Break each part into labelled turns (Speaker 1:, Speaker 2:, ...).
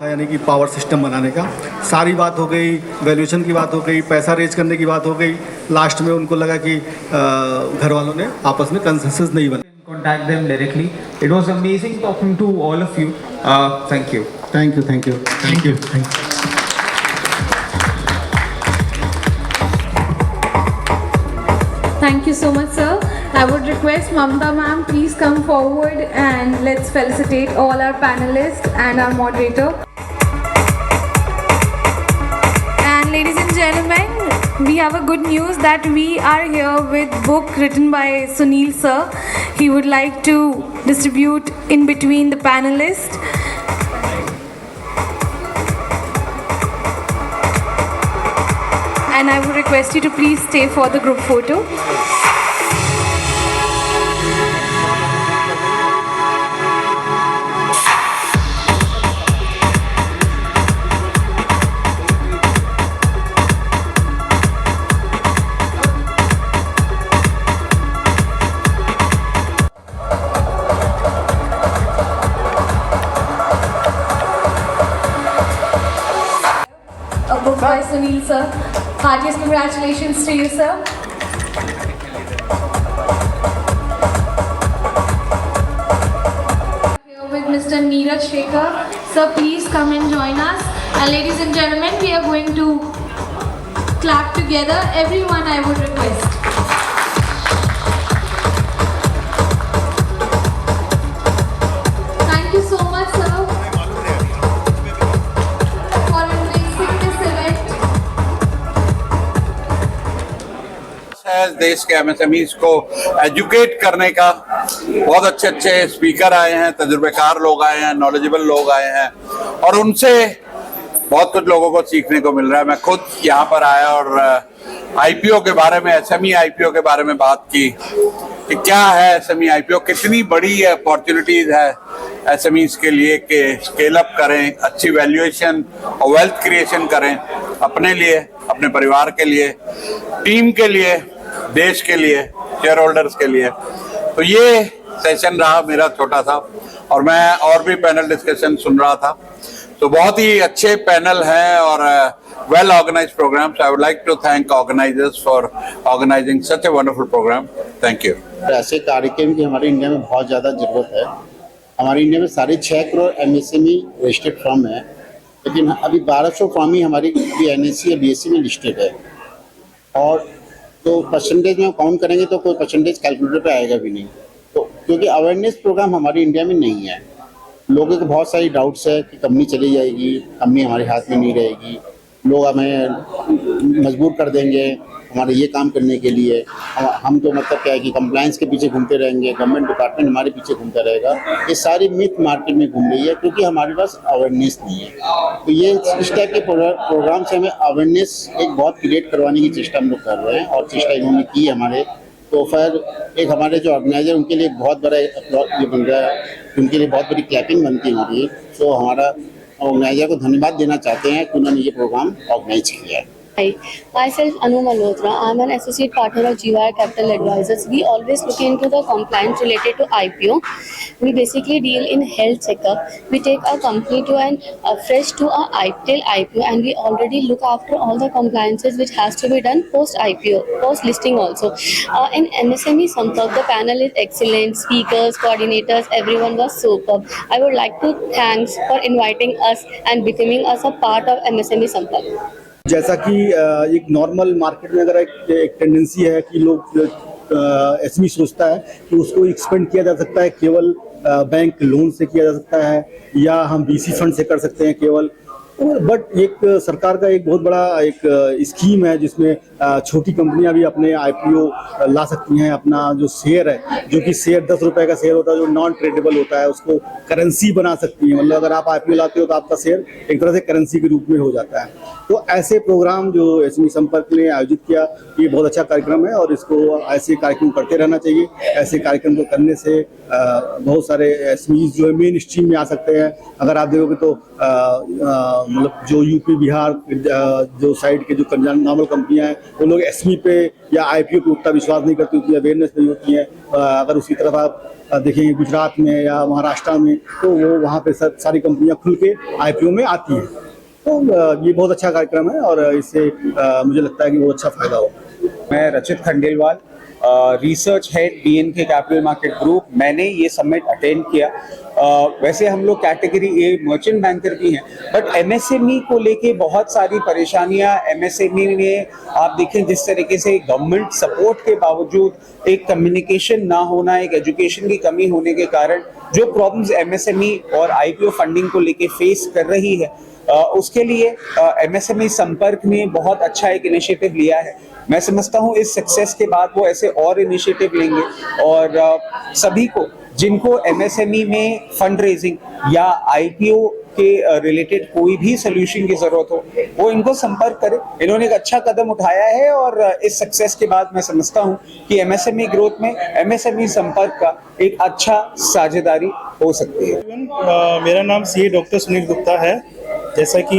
Speaker 1: था, यानी कि पावर सिस्टम बनाने का सारी बात हो गई, वैल्यूएशन की बात हो गई, पैसा रेज करने की बात हो गई। लास्ट में उनको लगा कि घर वालों ने आपस में कंसेंसस नहीं बना।
Speaker 2: Contact them directly. It was amazing talking to all of you. Thank you.
Speaker 1: Thank you, thank you, thank you, thank you.
Speaker 3: Thank you so much, sir. I would request Mamta ma'am, please come forward and let's felicitate all our panelists and our moderator. And ladies and gentlemen, we have a good news that we are here with book written by Sunil sir. He would like to distribute in between the panelists. And I would request you to please stay for the group photo. A book by Sunil sir. Heartiest congratulations to you, sir. Here with Mr. Neeraj Shekhar. Sir, please come and join us. And ladies and gentlemen, we are going to clap together. Everyone, I would request. Thank you so much, sir, for embracing this event.
Speaker 4: है देश के MSMEs को educate करने का। बहुत अच्छे अच्छे speaker आए हैं, तजुर्बेकार लोग आए हैं, नॉलेजेबल लोग आए हैं और उनसे बहुत कुछ लोगों को सीखने को मिल रहा है। मैं खुद यहाँ पर आया और आईपीओ के बारे में, एसएमई आईपीओ के बारे में बात की कि क्या है एसएमई आईपीओ, कितनी बड़ी अपॉर्चुनिटीज है एसएमईज के लिए कि स्केल अप करें, अच्छी वैल्यूएशन और वेल्थ क्रिएशन करें अपने लिए, अपने परिवार के लिए, टीम के लिए, देश के लिए, शेयर होल्डर्स के लिए। तो ये सेशन रहा मेरा छोटा सा और मैं और भी पैनल डिस्कशन सुन रहा था। तो बहुत ही अच्छे पैनल हैं और well organised programmes. I would like to thank organisers for organising such a wonderful programme. Thank you.
Speaker 5: ऐसे कार्यक्रम की हमारे इंडिया में बहुत ज़्यादा ज़रूरत है। हमारे इंडिया में 6.5 करोड़ एमएसएमई रजिस्टर्ड फर्म है, लेकिन अभी 1200 फर्म ही हमारी एनएससी या बीएससी में लिस्टेड है। और तो परसेंटेज में काउंट करेंगे तो कोई परसेंटेज कैलकुलेटर पे आएगा भी नहीं। तो क्योंकि अवेयरनेस प्रोग्राम हमारे इंडिया में नहीं है, लोगों को बहुत सारी डाउट्स है कि कंपनी चली जाएगी, कंपनी हमारे हाथ में नहीं रहेगी, लोग हमें मजबूर कर देंगे हमारे ये काम करने के लिए। हम तो मतलब क्या है कि कंप्लायंस के पीछे घूमते रहेंगे, गवर्नमेंट डिपार्टमेंट हमारे पीछे घूमता रहेगा। ये सारी मिथ मार्केट में घूम रही है क्योंकि हमारे पास अवेयरनेस नहीं है। तो ये इस टाइप के प्रोग्राम से हमें अवेयरनेस एक बहुत क्रिएट करवाने की चेष्टा हम लोग कर रहे हैं और चेष्टा इन्होंने की हमारे। तो फिर एक हमारे जो ऑर्गेनाइजर उनके लिए बहुत बड़ा ये बन रहा है, उनके लिए बहुत बड़ी क्लैपिंग बनती है हमारी। तो हमारा ऑर्गेनाइजर को धन्यवाद देना चाहते हैं कि उन्होंने ये प्रोग्राम ऑर्गेनाइज किया है।
Speaker 6: Hi, myself Anu Malhotra. I'm an associate partner of GY Capital Advisors. We always look into the compliance related to IPO. We basically deal in health checkup. We take our company to an fresh to a IPO, and we already look after all the compliances which has to be done post IPO, post listing also. In MSME Sampark, the panel is excellent. Speakers, coordinators, everyone was superb. I would like to thanks for inviting us and becoming us a part of MSME Sampark.
Speaker 1: जैसा कि एक normal market में अगर एक tendency है कि लोग SME सोचता है कि उसको एक्सपेंड किया जा सकता है केवल बैंक लोन से किया जा सकता है या हम बीसी फंड से कर सकते हैं केवल। बट एक सरकार का एक बहुत बड़ा एक स्कीम है जिसमें छोटी कंपनियां भी अपने आईपीओ ला सकती हैं। अपना जो शेयर है, जो कि शेयर 10 रुपए का शेयर होता है, जो नॉन ट्रेडेबल होता है, उसको करेंसी बना सकती हैं। मतलब अगर आप आईपीओ लाते हो तो आपका शेयर एक तरह से करेंसी के रूप में हो जाता है। तो ऐसे प्रोग्राम जो एसएमई संपर्क ने आयोजित किया, ये बहुत अच्छा कार्यक्रम है और इसको ऐसे कार्यक्रम करते रहना चाहिए। ऐसे कार्यक्रम को करने से बहुत सारे एसएमई जो है मेन स्ट्रीम में आ सकते हैं। अगर आप देखोगे तो मतलब जो यूपी बिहार जो साइड के जो नॉर्मल कंपनियां हैं, वो लोग एसएमई पे या आईपीओ पे उतना विश्वास नहीं करती, उतनी अवेयरनेस नहीं होती है। अगर उसकी तरफ आप देखेंगे गुजरात में या महाराष्ट्र में, तो वो वहाँ पे सारी कंपनियां खुल के आईपीओ में आती हैं। तो ये बहुत अच्छा कार्यक्रम है और इससे मुझे लगता है कि बहुत अच्छा फायदा होगा।
Speaker 7: मैं रचित Khandelwal, research head BNK capital market group. मैंने ये समिट अटेंड किया। वैसे हम लोग कैटेगरी ए मर्चेंट बैंकर भी हैं, बट MSME को लेके बहुत सारी परेशानियां MSME में आप देखें, जिस तरीके से गवर्नमेंट सपोर्ट के बावजूद एक कम्युनिकेशन ना होना, एक एजुकेशन की कमी होने के कारण जो प्रॉब्लम्स MSME और IPO फंडिंग को लेके फेस कर रही है, उसके लिए MSME संपर्क ने बहुत अच्छा एक इनिशिएटिव लिया है। मैं समझता हूँ इस सक्सेस के बाद वो ऐसे और इनिशिएटिव लेंगे और सभी को जिनको MSME में फंड रेजिंग या IPO के रिलेटेड कोई भी सोल्यूशन की जरूरत हो, वो इनको संपर्क करें। इन्होंने एक अच्छा कदम उठाया है और इस सक्सेस के बाद मैं समझता हूँ कि MSME ग्रोथ में MSME संपर्क का एक अच्छा साझेदारी हो सकती है।
Speaker 8: मेरा नाम CA डॉक्टर सुनील गुप्ता है। जैसा कि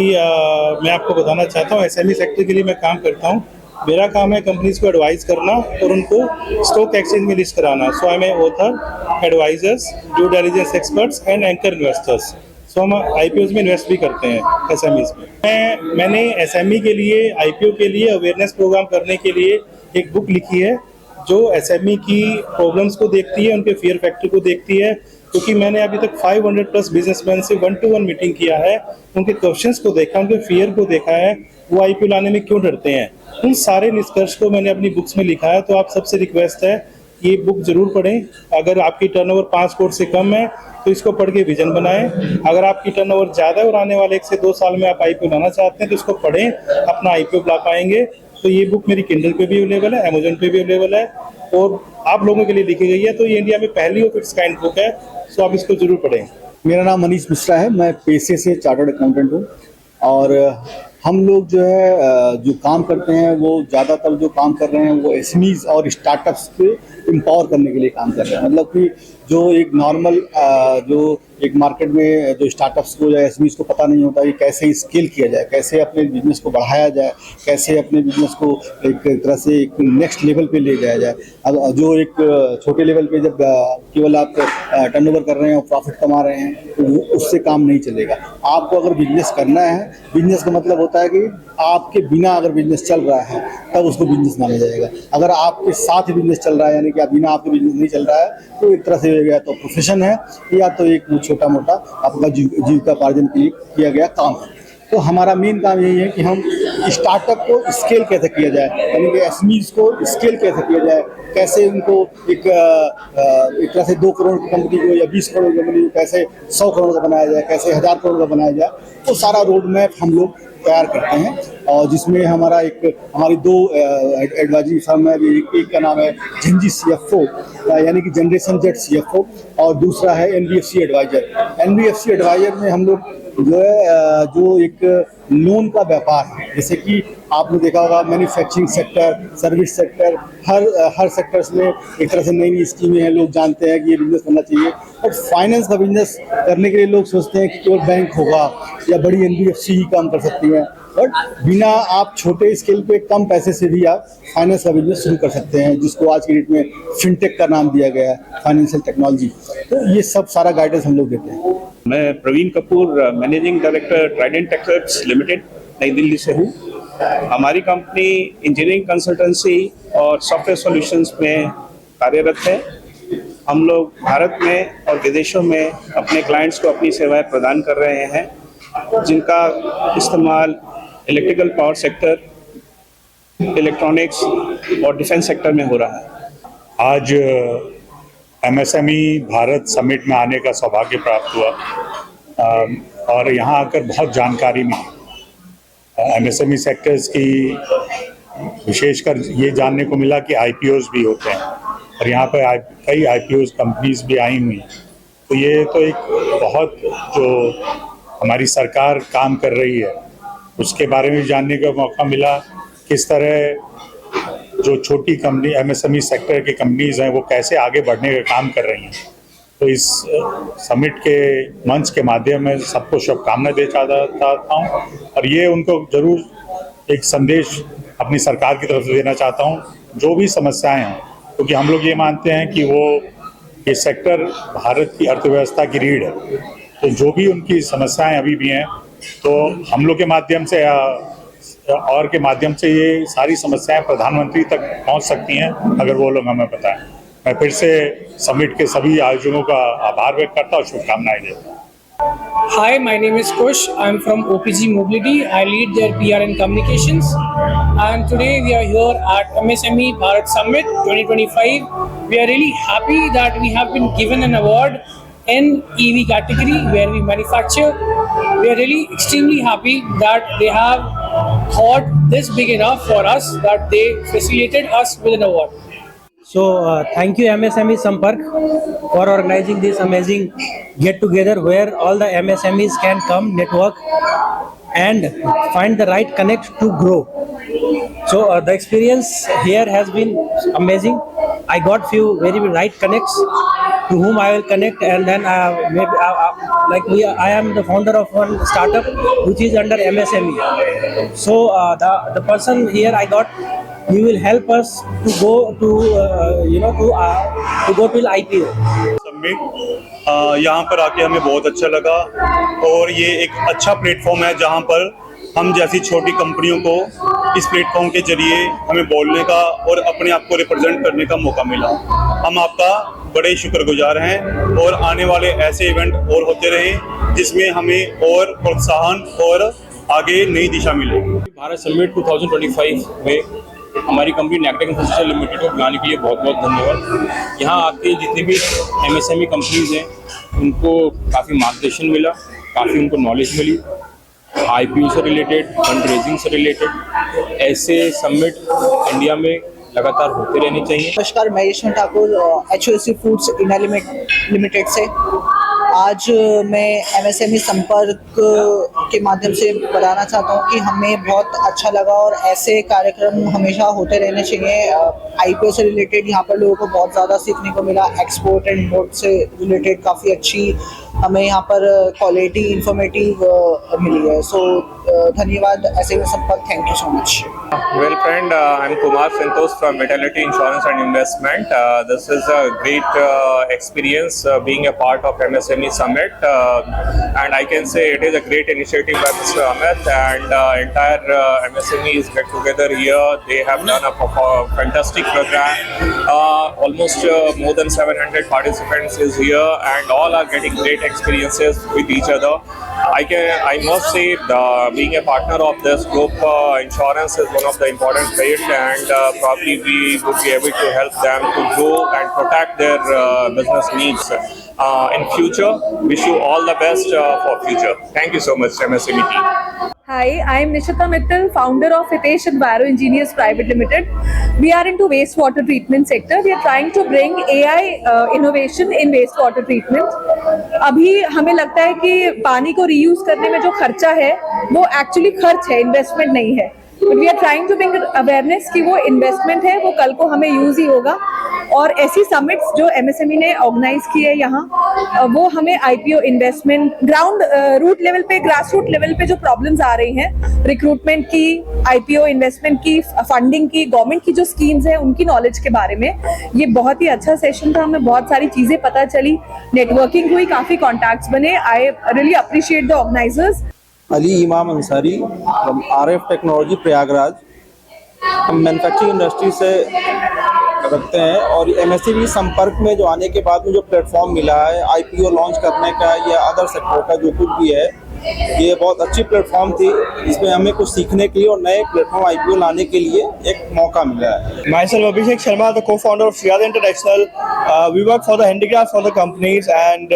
Speaker 8: मैं आपको बताना चाहता हूँ, SME सेक्टर के लिए मैं काम करता हूँ। मेरा काम है कंपनीज को एडवाइस करना और उनको स्टॉक एक्सचेंज में लिस्ट कराना। So I am author, advisers, due diligence experts and anchor investors. So हम IPOs में इन्वेस्ट भी करते हैं SMEs में। मैंने SME के लिए, IPO के लिए अवेयरनेस प्रोग्राम करने के लिए एक बुक लिखी है जो SME की प्रॉब्लम्स को देखती है, उनके फियर फैक्टर को देखती है। क्योंकि मैंने अभी तक 500 प्लस बिजनेसमैन से 1-to-1 मीटिंग किया है, उनके क्वेश्चंस को देखा, उनके फियर को देखा है, वो IPO लाने में क्यों डरते हैं। उन सारे निष्कर्ष को मैंने अपनी बुक्स में लिखा है। तो आप सबसे रिक्वेस्ट है ये बुक जरूर पढ़ें। अगर आपकी टर्नओवर 5 करोड़ से कम है तो इसको पढ़ के विजन बनाएं। अगर आपकी टर्नओवर ज़्यादा है और आने वाले 1 से 2 साल में आप IPO लाना चाहते हैं तो इसको पढ़ें, अपना IPO ला पाएंगे। तो ये बुक मेरी किंडल पे भी अवेलेबल है, अमेजोन पे भी अवेलेबल है और आप लोगों के लिए लिखी गई है। तो ये इंडिया में पहली ऑफ इट्स काइंड बुक है। सो आप इसको जरूर पढ़ें।
Speaker 1: मेरा नाम मनीष मिश्रा है, मैं पेशे से चार्टर्ड अकाउंटेंट हूँ और हम लोग जो है जो काम करते हैं वो ज़्यादातर जो काम कर रहे हैं वो SMEs और स्टार्टअप्स पे एम्पावर करने के लिए काम कर रहे हैं। मतलब कि जो एक नॉर्मल जो एक मार्केट में जो स्टार्टअप्स को या SMEs को पता नहीं होता कि कैसे स्केल किया जाए, कैसे अपने बिजनेस को बढ़ाया जाए, कैसे अपने बिजनेस को एक तरह से एक नेक्स्ट लेवल पे ले जाया जाए। अब जो एक छोटे लेवल पे जब केवल आप टर्नओवर कर रहे हैं और प्रॉफिट कमा रहे हैं तो उससे काम नहीं चलेगा। आपको अगर बिजनेस करना है, बिजनेस का मतलब होता है कि आपके बिना अगर बिजनेस चल रहा है तब उसको बिजनेस माना जाएगा। अगर आपके साथ बिजनेस चल रहा है, यानी कि आप बिना आपके बिजनेस नहीं चल रहा है, तो एक तरह से या तो प्रोफेशन है या तो एक छोटा मोटा आपका जीविकापार्जन के लिए किया गया काम है। तो हमारा मेन काम यही है कि हम स्टार्टअप को स्केल कैसे किया जाए, यानी कि SMEs को स्केल कैसे किया जाए, कैसे उनको एक तरह से 2 करोड़ की कंपनी को या 20 करोड़ की कंपनी को कैसे 100 करोड़ का बनाया जाए, कैसे 1000 करोड़ का बनाया जाए, तो सारा रोड मैप हम लोग तैयार करते हैं। और जिसमें हमारी 2 एडवाइजरी फर्म है। एक का नाम है झंझी CFO, यानी कि जनरेशन Z CFO, और दूसरा है NBFC एडवाइजर। NBFC एडवाइजर में हम लोग जो है जो एक लोन का व्यापार है, जैसे कि आपने देखा होगा मैन्युफैक्चरिंग सेक्टर, सर्विस सेक्टर, हर सेक्टर्स में एक तरह से नई नई स्कीमें हैं। लोग जानते हैं कि ये बिजनेस करना चाहिए और फाइनेंस का बिजनेस करने के लिए लोग सोचते हैं कि केवल बैंक होगा या बड़ी NBFC ही काम कर सकती है, बट बिना आप छोटे स्केल पे कम पैसे से भी आप फाइनेंस का बिजनेस शुरू कर सकते हैं, जिसको आज की डेट में फिनटेक का नाम दिया गया है, फाइनेंशियल टेक्नोलॉजी। तो ये सब सारा गाइडेंस हम लोग देते हैं।
Speaker 9: मैं Praveen Kapoor, managing director Trident Textiles Limited, New Delhi से हूँ। हमारी कंपनी इंजीनियरिंग कंसल्टेंसी और सॉफ्टवेयर सॉल्यूशंस में कार्यरत है। हम लोग भारत में और विदेशों में अपने क्लाइंट्स को अपनी सेवाएं प्रदान कर रहे हैं, जिनका इस्तेमाल इलेक्ट्रिकल पावर सेक्टर, इलेक्ट्रॉनिक्स और डिफेंस सेक्टर में हो रहा है।
Speaker 10: आज MSME भारत समिट में आने का सौभाग्य प्राप्त हुआ और यहाँ आकर बहुत जानकारी मिली। MSME सेक्टर्स की विशेषकर ये जानने को मिला कि IPOs भी होते हैं और यहाँ पर कई IPOs कंपनीज भी आई हुई हैं। तो ये तो एक बहुत जो हमारी सरकार काम कर रही है उसके बारे में जानने का मौका मिला। किस तरह जो छोटी कंपनी MSME सेक्टर की कंपनीज हैं वो कैसे आगे बढ़ने का काम कर रही हैं। तो इस समिट के मंच के माध्यम में सबको शुभकामनाएं देना चाहता हूँ और ये उनको ज़रूर एक संदेश अपनी सरकार की तरफ से देना चाहता हूँ। जो भी समस्याएं हैं, क्योंकि हम लोग ये मानते हैं कि वो ये सेक्टर भारत की अर्थव्यवस्था की रीढ़ है। तो जो भी उनकी समस्याएं अभी भी हैं, तो हम लोग के माध्यम से या और के माध्यम से ये सारी समस्याएं प्रधानमंत्री तक पहुंच सकती हैं अगर वो लोग हमें बताएं। मैं फिर से समिट के सभी आयोजकों का आभार व्यक्त करता हूँ, शुभकामनाएं देता हूँ।
Speaker 11: Hi, my name is Kush. I'm from OPG Mobility. I lead their PR and communications. And today we are here at MSME Bharat Summit 2025. We are really happy that we have been given an award in EV category where we manufacture. We are really extremely happy that they have thought this big enough for us that they facilitated us with an award.
Speaker 12: So thank you MSME Sampark for organizing this amazing get together where all the MSMEs can come, network and find the right connect to grow. So the experience here has been amazing. I got few very right connects to whom I will connect, and then maybe I am the founder of one startup which is under MSME. So the person here I got, he will help us to go to to go till IPO.
Speaker 13: Summit यहाँ पर आके हमें बहुत अच्छा लगा और ये एक अच्छा प्लेटफॉर्म है जहाँ पर हम जैसी छोटी कंपनियों को इस प्लेटफॉर्म के जरिए हमें बोलने का और अपने आप को रिप्रेजेंट करने का मौका मिला। हम आपका बड़े शुक्रगुजार हैं और आने वाले ऐसे इवेंट और होते रहें जिसमें हमें और प्रोत्साहन और आगे नई दिशा मिलेगी।
Speaker 9: भारत समिट 2025 में हमारी कंपनी नैकटेक इंफ्रास्ट्रक्चर लिमिटेड को बुलाने के लिए बहुत बहुत धन्यवाद। यहाँ आके जितनी भी MSME कंपनीज हैं उनको काफ़ी मार्गदर्शन मिला, काफ़ी उनको नॉलेज मिली, IPO से रिलेटेड, फंड रेजिंग से रिलेटेड। ऐसे समिट इंडिया में लगातार होते रहने चाहिए।
Speaker 14: नमस्कार, मैं Yashwant Thakur HOC foods India limited से। आज मैं MSME संपर्क के माध्यम से बताना चाहता हूँ कि हमें बहुत अच्छा लगा और ऐसे कार्यक्रम हमेशा होते रहने चाहिए। IPO से रिलेटेड यहाँ पर लोगों को बहुत ज़्यादा सीखने को मिला। एक्सपोर्ट एंड इम्पोर्ट से रिलेटेड काफ़ी अच्छी हमें यहाँ पर क्वालिटी इंफॉर्मेटिव मिली है। सो धन्यवाद SMA संपर्क, thank you so much.
Speaker 15: Well friend, I'm Kumar Santosh from Vitality Insurance and Investment. This is a great experience being a part of MSME Summit, and I can say it is a great initiative by Mr. Amit and entire MSMEs get together here. They have done a fantastic program. Almost more than 700 participants is here, and all are getting great experiences with each other. I must say being a partner of this group, insurance is one of the important field, and probably we would be able to help them to grow and protect their business needs in future. Wish you all the best for future. Thank you so much, MSME team.
Speaker 16: Hi, I am Nishita Mittal, founder of Hitesh Enviro Engineers Private Limited. We are into wastewater treatment sector. We are trying to bring AI innovation in wastewater treatment. अभी हमें लगता है कि पानी को reuse करने में जो खर्चा है वो एक्चुअली खर्च है, इन्वेस्टमेंट नहीं है। But we are trying to bring awareness कि वो इन्वेस्टमेंट है, वो कल को हमें यूज ही होगा। और ऐसी समिट्स जो MSME ने ऑर्गेनाइज की है यहाँ, वो हमें IPO investment, ground root level पे, ग्रास रूट लेवल पे जो प्रॉब्लम्स आ रही हैं, रिक्रूटमेंट की, IPO इन्वेस्टमेंट की, फंडिंग की, गवर्नमेंट की जो स्कीम्स हैं उनकी नॉलेज के बारे में ये बहुत ही अच्छा सेशन था। हमें बहुत सारी चीज़ें पता चली, नेटवर्किंग हुई, काफ़ी कॉन्टैक्ट्स बने। I really appreciate the organisers.
Speaker 17: Ali Imam Ansari from RF technology Prayagraj. हम मैन्युफैक्चरिंग इंडस्ट्री से रखते हैं और MSME संपर्क में जो आने के बाद में जो प्लेटफॉर्म मिला है IPO लॉन्च करने का या अदर सेक्टर का जो कुछ भी है, ये बहुत अच्छी प्लेटफॉर्म थी। इसमें हमें कुछ सीखने के लिए और नए प्लेटफॉर्म IPO लाने के लिए एक मौका मिला है।
Speaker 8: Myself Abhishek Sharma, the co-founder of Shriyad International. We work for the handicrafts for the companies, and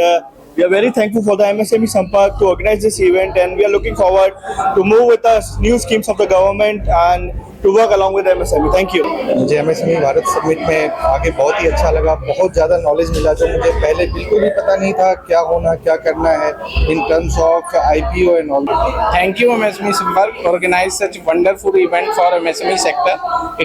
Speaker 8: we are very thankful for the MSME Sampark to organize this event, and we are looking forward to move with the new schemes of the government and to work along with MSME. Thank you.
Speaker 18: मुझे MSME Bharat summit में आके बहुत ही अच्छा लगा। बहुत ज़्यादा knowledge मिला जो मुझे पहले बिल्कुल भी पता नहीं था क्या होना, क्या करना है in terms of IPO and all.
Speaker 11: Thank you MSME Sampark for organize such wonderful event for MSME sector.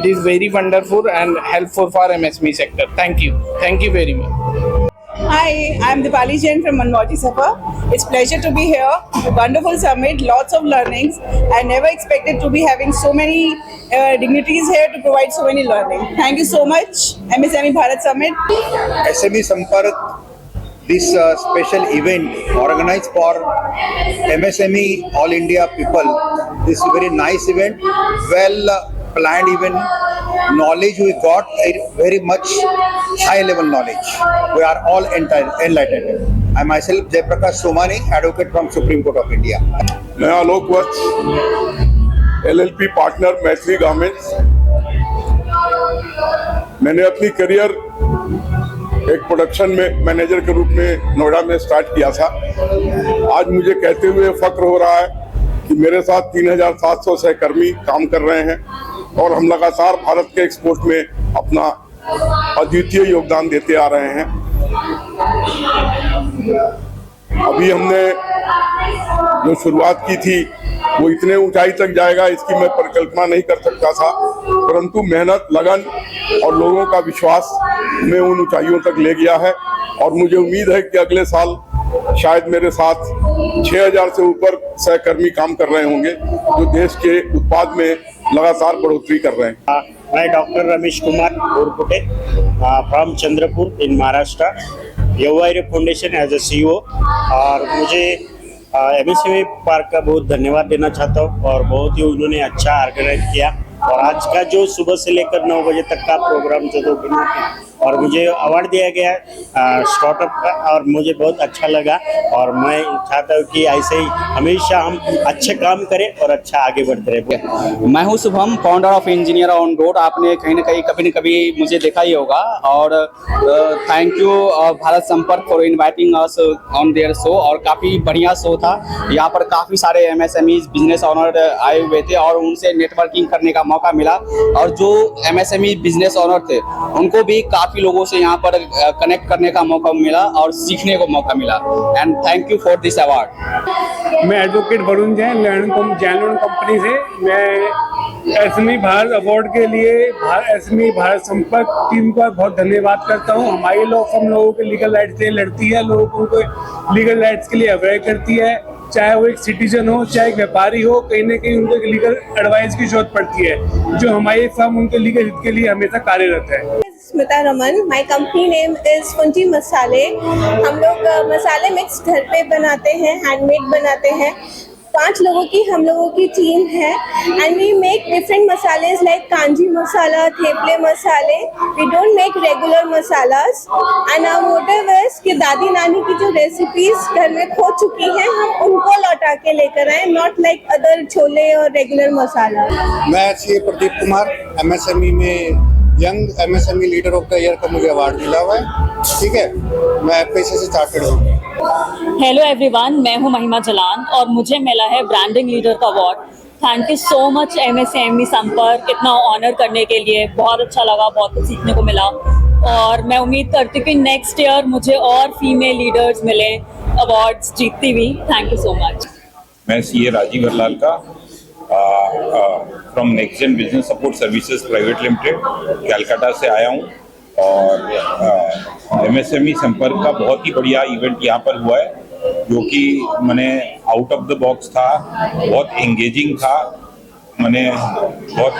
Speaker 11: It is very wonderful and helpful for MSME sector. Thank you very much.
Speaker 19: Hi, I'm Dipali Jain from Manmoji Sapa. It's pleasure to be here. Wonderful summit, lots of learnings. I never expected to be having so many dignitaries here to provide so many learning. Thank you so much, MSME Bharat Summit.
Speaker 18: SME Sampark, this special event organized for MSME All India people. This is a very nice event, well planned event. Knowledge we got very much high level knowledge. We are all enlightened. I myself Jaiprakash Somani, advocate from Supreme Court of India.
Speaker 20: मैं आलोक वत्स, LLP partner मैत्री garments. मैंने अपनी career एक production में manager के रूप में नोएडा में स्टार्ट किया था। आज मुझे कहते हुए फक्र हो रहा है कि मेरे साथ 3700 सहकर्मी काम कर रहे हैं और हम लगातार भारत के एक्सपोर्ट में अपना अद्वितीय योगदान देते आ रहे हैं। अभी हमने जो शुरुआत की थी वो इतने ऊंचाई तक जाएगा इसकी मैं परिकल्पना नहीं कर सकता था, परंतु मेहनत, लगन और लोगों का विश्वास में उन ऊंचाइयों तक ले गया है। और मुझे उम्मीद है कि अगले साल शायद मेरे साथ 6000 से ऊपर सहकर्मी काम कर रहे होंगे जो देश के उत्पाद में लगातार बढ़ोतरी कर रहे हैं।
Speaker 21: मैं doctor Ramesh Kumar Gorpute from Chandrapur in Maharashtra, यवायरे फाउंडेशन एज ए CEO। और मुझे MSME पार्क का बहुत धन्यवाद देना चाहता हूँ और बहुत ही उन्होंने अच्छा ऑर्गेनाइज किया। और आज का जो सुबह से लेकर 9 बजे तक का प्रोग्राम जो 2 दिन और मुझे अवार्ड दिया गया स्टार्टअप का और मुझे बहुत अच्छा लगा। और मैं चाहता हूँ कि ऐसे ही हमेशा हम अच्छे काम करें और अच्छा आगे बढ़ते रहे।
Speaker 22: मैं हूँ Shubham, founder of engineer on road. आपने कहीं ना कहीं कभी न कभी मुझे देखा ही होगा। और थैंक यू भारत संपर्क for inviting us on their show. और काफ़ी बढ़िया शो था। यहाँ पर काफ़ी सारे MSMEs बिजनेस ऑनर आए हुए थे और उनसे नेटवर्किंग करने का मौका मिला। और जो MSME बिजनेस ऑनर थे उनको भी काफ़ी लोगों से यहाँ पर कनेक्ट करने का मौका मिला और सीखने को मौका मिला। And thank you for this award.
Speaker 23: मैं एडवोकेट वरुण जैन, जैन कंपनी से। मैं SME भारत अवार्ड के लिए SME भारत संपर्क टीम का बहुत धन्यवाद करता हूँ। हमारी लॉ फर्म लोगों के लीगल राइट्स के लिए लड़ती है, लोगों को उनको लीगल राइट्स के लिए अवेयर करती है। चाहे वो एक सिटीजन हो, चाहे एक व्यापारी हो, कहीं ना कहीं उनको एक लीगल एडवाइस की जरूरत पड़ती है, जो हमारी फर्म उनके लीगल हित के लिए हमेशा कार्यरत है।
Speaker 24: Smita Raman, my company name is Phunti Masale. हम लोग मसाले मिक्स घर पे बनाते हैं, हैंडमेड बनाते हैं। 5 लोगों की हम लोगों की टीम है and we make different masalas like kanji masala, theple masale. We don't make regular masalas and our motive is कि दादी नानी की जो रेसिपीज घर में खो चुकी हैं हम उनको लौटा के लेकर आए, नॉट लाइक अदर छोले और रेगुलर मसाला।
Speaker 18: मैं CA प्रदीप कुमार, MSME में young MSME leader of the year का मुझे अवार्ड मिला हुआ है। ठीक है, मैं पैसे से चार्टर्ड हूँ।
Speaker 25: हेलो एवरीवन, मैं हूँ महिमा जलान और मुझे मिला है ब्रांडिंग लीडर का award. Thank you so much MSME संपर्क इतना ऑनर करने के लिए। बहुत अच्छा लगा, बहुत कुछ सीखने को मिला और मैं उम्मीद करती हूँ कि नेक्स्ट ईयर मुझे और फीमेल लीडर्स मिले अवार्ड्स जीतती हुई। Thank you so much.
Speaker 26: मैं CA राजीव हरलाल का from next business support services private limited Calcutta से आया हूँ। और MSME संपर्क का बहुत ही बढ़िया इवेंट यहाँ पर हुआ है, जो कि मैंने आउट ऑफ द बॉक्स था, बहुत एंगेजिंग था, मैंने बहुत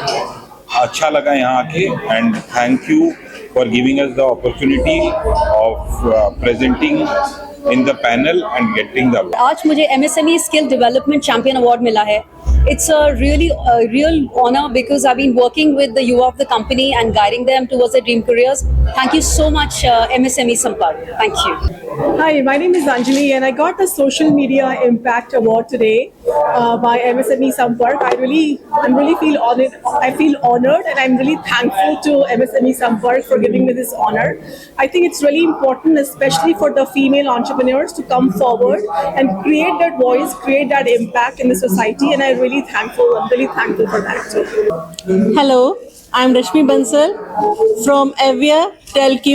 Speaker 26: अच्छा लगा यहाँ आके। And thank you for giving us the opportunity of presenting in the panel and getting the.
Speaker 25: आज मुझे MSME skill development champion award मिला है। It's a real honor because I've been working with the youth of the company and guiding them towards their dream careers. Thank you so much, MSME Sampark. Thank you.
Speaker 16: Hi, my name is Anjali and I got the Social Media Impact Award today by MSME Sampark. I really feel honored. I feel honored and I'm really thankful to MSME Sampark for giving me this honor. I think it's really important, especially for the female entrepreneurs, to come forward and create that voice, create that impact in the society, and I'm really thankful for that too.
Speaker 27: Hello, I'm Rashmi Bansal from Avia Telq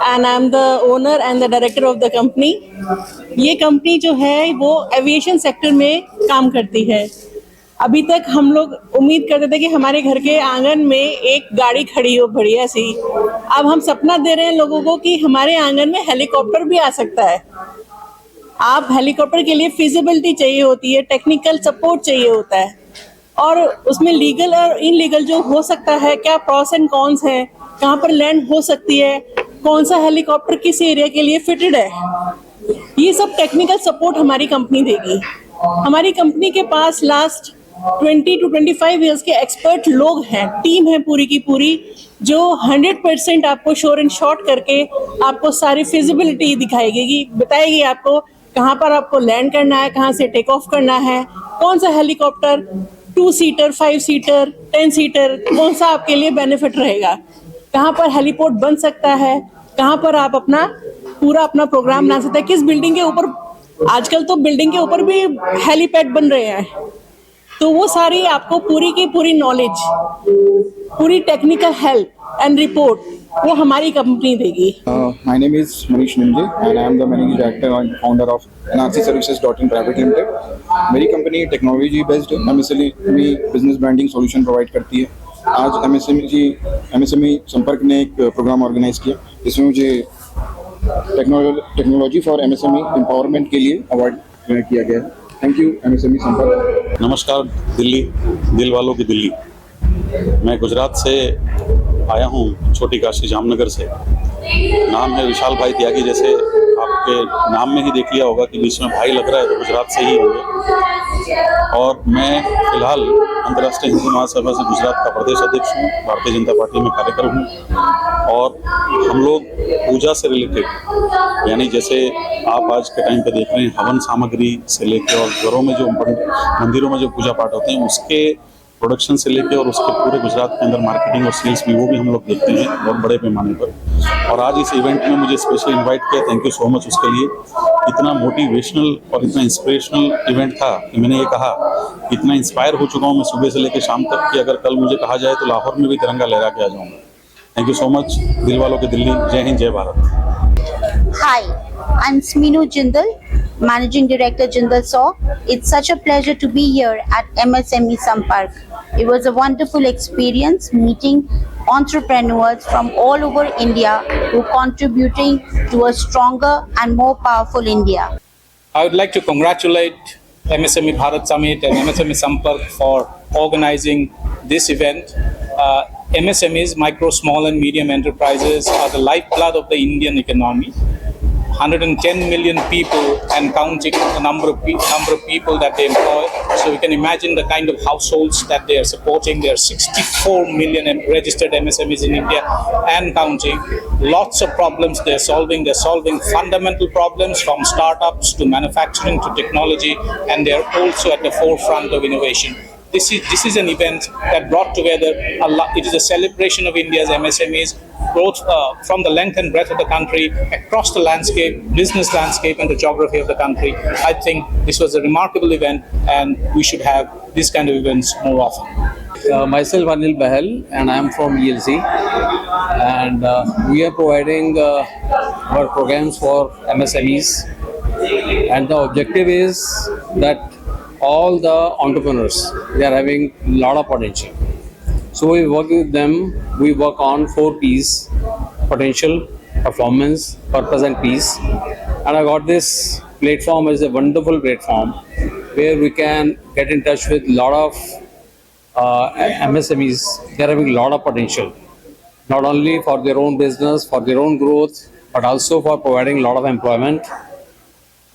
Speaker 27: and I'm the owner and the director of the company. ये company जो है वो aviation sector में काम करती है। अभी तक हम लोग उम्मीद करते थे कि हमारे घर के आंगन में एक गाड़ी खड़ी हो बढ़िया सी। अब हम सपना दे रहे हैं लोगों को कि हमारे आंगन में हेलीकॉप्टर भी आ सकता है। आप हेलीकॉप्टर के लिए फिजिबिलिटी चाहिए होती है, टेक्निकल सपोर्ट चाहिए होता है, और उसमें लीगल और इनलीगल जो हो सकता है, क्या प्रॉस एंड कॉन्स है, कहाँ पर लैंड हो सकती है, कौन सा हेलीकॉप्टर किस एरिया के लिए फिटेड है, ये सब टेक्निकल सपोर्ट हमारी कंपनी देगी। हमारी कंपनी के पास लास्ट 20 to 25 इयर्स के एक्सपर्ट लोग हैं, टीम है पूरी की पूरी, जो 100% आपको श्योर एंड शॉर्ट करके आपको सारी फिजिबिलिटी दिखाएगी, बताएगी आपको कहाँ पर आपको लैंड करना है, कहाँ से टेक ऑफ करना है, कौन सा हेलीकॉप्टर 2 सीटर, 5 सीटर, 10 सीटर, कौन सा आपके लिए बेनिफिट रहेगा, कहाँ पर हेलीपोर्ट बन सकता है, कहाँ पर आप अपना प्रोग्राम बना सकते हैं, किस बिल्डिंग के ऊपर, आजकल तो बिल्डिंग के ऊपर भी हेलीपैड बन रहे हैं, तो वो सारी आपको पूरी की पूरी नॉलेज, पूरी टेक्निकल हेल्प एंड रिपोर्ट वो हमारी कंपनी देगी।
Speaker 1: My name is Manish Nimje and I am the managing director and founder of NRC Services Private Limited। मेरी company technology based MSME business branding solution provide करती है। आज MSME संपर्क ने एक प्रोग्राम ऑर्गेनाइज किया, इसमें मुझे टेक्नोलॉजी फॉर MSME एम्पावरमेंट के लिए अवार्ड किया गया। थैंक यू MSME संपर्क।
Speaker 2: नमस्कार दिल्ली, दिल वालों की दिल्ली। मैं गुजरात से आया हूँ, छोटी काशी जामनगर से। नाम है विशाल भाई त्यागी, जैसे आपके नाम में ही देख लिया होगा कि बीच में भाई लग रहा है, तो गुजरात से ही होंगे। और मैं फिलहाल अंतर्राष्ट्रीय हिंदू महासभा से गुजरात का प्रदेश अध्यक्ष हूँ, भारतीय जनता पार्टी में कार्यकर हूँ। और हम लोग पूजा से रिलेटेड, यानी जैसे आप आज के टाइम पे देख रहे हैं, हवन सामग्री से लेकर और घरों में जो मंदिरों में जो पूजा पाठ होते हैं उसके प्रोडक्शन से लेके और उसके पूरे गुजरात के अंदर मार्केटिंग और सेल्स भी, वो भी हम लोग देखते हैं बहुत बड़े पैमाने पर। और आज इस इवेंट में मुझे स्पेशली इनवाइट किया, थैंक यू सो मच उसके लिए। इतना मोटिवेशनल और इतना इंस्पिरेशनल इवेंट था कि मैंने ये कहा, इतना इंस्पायर हो चुका हूँ मैं सुबह से लेकर शाम तक कि अगर कल मुझे कहा जाए तो लाहौर में भी तिरंगा लहरा के आ जाऊँगा। थैंक यू सो मच, दिल वालों की दिल्ली। जय हिंद, जय Bharat.
Speaker 3: Hi, I'm Sminu Jindal, Managing Director Jindal Saw. It's such a pleasure to be here at MSME Sampark. It was a wonderful experience meeting entrepreneurs from all over India who are contributing to a stronger and more powerful India.
Speaker 4: I would like to congratulate MSME Bharat Summit and MSME Sampark for organizing this event. MSMEs, micro, small and medium enterprises, are the lifeblood of the Indian economy. 110 million people and counting the number of people that they employ. So you can imagine the kind of households that they are supporting. There are 64 million registered MSMEs in India and counting. Lots of problems they're solving. They're solving fundamental problems from startups to manufacturing to technology, and they're also at the forefront of innovation. This is an event that brought together a lot. It is a celebration of India's MSMEs, both from the length and breadth of the country, across the landscape, business landscape and the geography of the country. I think this was a remarkable event and we should have this kind of events more often.
Speaker 5: Myself Anil Bahal and I am from ELC, and we are providing our programs for MSMEs, and the objective is that all the entrepreneurs, they are having a lot of potential. So we work with them, we work on 4 P's: potential, performance, purpose and peace. And I got this platform as a wonderful platform where we can get in touch with a lot of MSMEs. They are having a lot of potential, not only for their own business, for their own growth, but also for providing a lot of employment,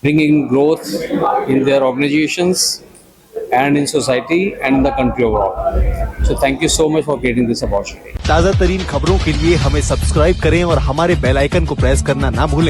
Speaker 5: bringing growth in their organizations and in society and in the country overall. So thank you so much for getting this opportunity.
Speaker 6: ताज़ा तरीन खबरों के लिए हमें subscribe करें और हमारे bell icon को प्रेस करना ना भूलें।